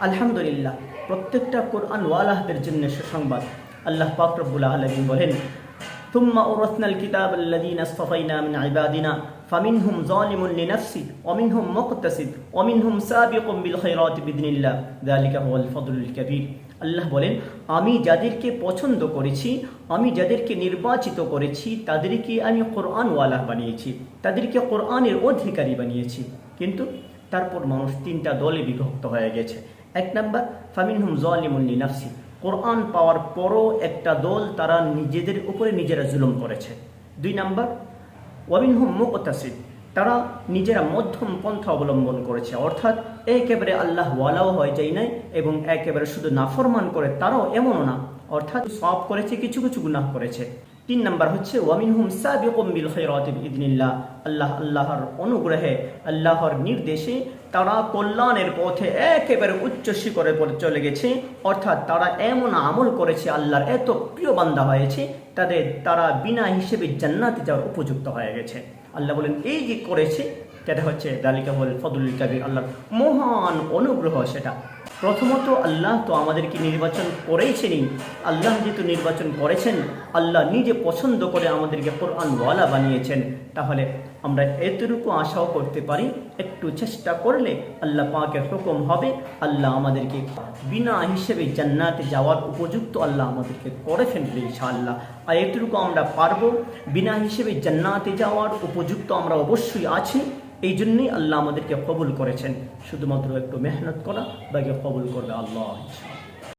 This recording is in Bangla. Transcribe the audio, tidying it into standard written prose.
আলহামদুলিল্লাহ, প্রত্যেকটা কোরআন ওয়ালাহদের জন্য সুসংবাদ। আল্লাহ পাক রব্বুল আলামিন বলেন, থুম্মা উরাসনাল কিতাব আল্লাযীনা ইসতাফাইনা মিন ইবাদিনা ফামিনহুম যালিমুন লিনাফসি ওয়া মিনহুম মুকতাসিদ ওয়া মিনহুম সাবিকুম বিল খায়রাতি বিইذনিল্লাহ যালিকা হুয়াল ফাদলুল কাবীর। আল্লাহ বলেন, আমি যাদেরকে পছন্দ করেছি, আমি যাদেরকে নির্বাচিত করেছি, তাদেরকে আমি কোরআনওয়ালা বানিয়েছি, তাদেরকে কোরআনের অধিকারী বানিয়েছি। কিন্তু তারপর মানুষ তিনটা দলে বিভক্ত হয়ে গেছে। এক নাম্বার, ফামিনহুম যালিমুন লিনাফসি, কোরআন পাওয়ার পরও একটা দল তারা নিজেদের উপরে নিজেরা জুলুম করেছে। দুই নাম্বার, ওয়ামিনহুম মুকতাসিদ, তারা নিজেরা মধ্যম পন্থা অবলম্বন করেছে, অর্থাৎ একেবারে আল্লাহ ওয়ালাও হয়ে যায় নাই এবং একেবারে শুধু নাফরমান করে তারাও এমনও না, অর্থাৎ সব করেছে, কিছু কিছু গুনাহ করেছে। তিন নাম্বার হচ্ছে ওয়ামিনহুম সাবিকুম বিল খায়রাতি বিইذনিল্লাহ, আল্লাহর অনুগ্রহে, আল্লাহর নির্দেশে তারা কল্যাণের পথে একেবারে উচ্চ শিখরে চলে গেছে, অর্থাৎ তারা এমন আমল করেছে, আল্লাহর এত প্রিয় বান্দা হয়েছে, তারা বিনা হিসেবে জান্নাতে যাওয়ার উপযুক্ত হয়ে গেছে। আল্লাহ বলেন, এই যে করেছে সেটা হচ্ছে যালিকা হুয়াল ফাদলুল কাবীর, আল্লাহর মহান অনুগ্রহ সেটা। প্রথমত আল্লাহ তো আমাদেরকে নির্বাচন করেছেনই। আল্লাহ যেহেতু নির্বাচন করেছেন, আল্লাহ নিজে পছন্দ করে আমাদেরকে কোরআনওয়ালা বানিয়েছেন, তাহলে আমরা এতটুকু আশাও করতে পারি, একটু চেষ্টা করলে আল্লাহ পাকের হুকুম হবে, আল্লাহ আমাদেরকে বিনা হিসেবে জান্নাতে যাওয়ার উপযুক্ত আল্লাহ আমাদেরকে করে ফেলবে ইনশাআল্লাহ। আর এতটুকু আমরা পারবো, বিনা হিসেবে জান্নাতে যাওয়ার উপযুক্ত আমরা অবশ্যই আছি। এই জন্যই আল্লাহ আমাদেরকে কবুল করেছেন, শুধুমাত্র একটু মেহনত করা, বাকি কবুল করবে আল্লাহ।